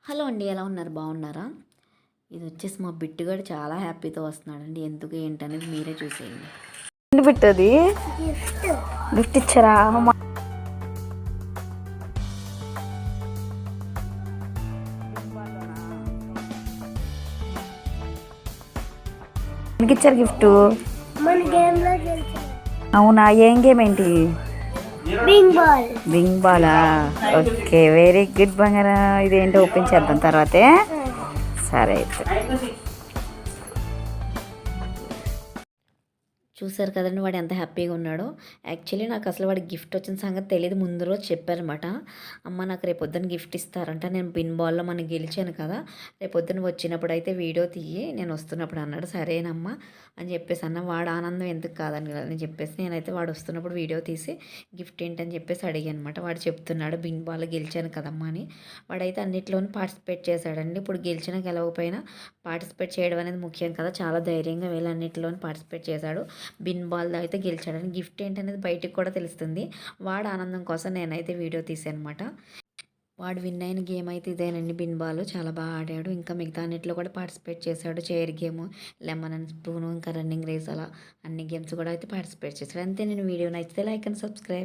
Hello అండి, ఎలా ఉన్నారు? బాగున్నారా? ఇది వచ్చేసి మా బిట్టుగాడు చాలా హ్యాపీతో వస్తున్నాడండి. ఎందుకు ఏంటనేది మీరే చూసేయండి. బిట్టది గిఫ్ట్ ఇచ్చారా? ఎందుకు ఇచ్చారు గిఫ్ట్? అవునా, ఏం గేమ్ ఏంటి? బింగ్ బాలా. ఓకే, వెరీ గుడ్ బంగారా. ఇదేంటి ఓపెన్ చేద్దాం తర్వాతే. సరే అయితే. చూసారు కదండి వాడు ఎంత హ్యాపీగా ఉన్నాడో. యాక్చువల్లీ నాకు అసలు వాడికి గిఫ్ట్ వచ్చిన సంగతి తెలియదు. ముందు రోజు చెప్పారనమాట, అమ్మ నాకు రేపొద్దున గిఫ్ట్ ఇస్తారంట, నేను పిన్ బాల్లో మనం గెలిచాను కదా, రేపొద్దున వచ్చినప్పుడు అయితే వీడియో తీయి నేను వస్తున్నప్పుడు అన్నాడు. సరేనమ్మా అని చెప్పేసి అన్న. వాడు ఆనందం ఎందుకు కాదని అని చెప్పేసి నేనైతే వాడు వస్తున్నప్పుడు వీడియో తీసి గిఫ్ట్ ఏంటని చెప్పేసి అడిగాను అనమాట. వాడు చెప్తున్నాడు బిన్ బాల్లో గెలిచాను కదమ్మా అని. వాడైతే అన్నిట్లోనూ పార్టిసిపేట్ చేశాడండి. ఇప్పుడు గెలిచినా గెలవకపోయినా పార్టిసిపేట్ చేయడం అనేది ముఖ్యం కదా. చాలా ధైర్యంగా వీళ్ళు అన్నింటిలోనూ పార్టిసిపేట్ చేశాడు. బిన్ బాల్ అయితే గెలిచాడని. గిఫ్ట్ ఏంటనేది బయటికి కూడా తెలుస్తుంది. వాడు ఆనందం కోసం నేనైతే వీడియో తీసాను అనమాట. వాడు విన్ అయిన గేమ్ అయితే ఇదేనండి, బిన్ బాల్. చాలా బాగా ఆడాడు. ఇంకా మిగతా అన్నింటిలో కూడా పార్టిసిపేట్ చేశాడు. Chair game, lemon and spoon, ఇంకా రన్నింగ్ రేస్, అలా అన్ని గేమ్స్ కూడా అయితే పార్టిసిపేట్ చేశాడు. అంతే. నేను వీడియో నచ్చితే లైక్ అండ్ సబ్స్క్రైబ్.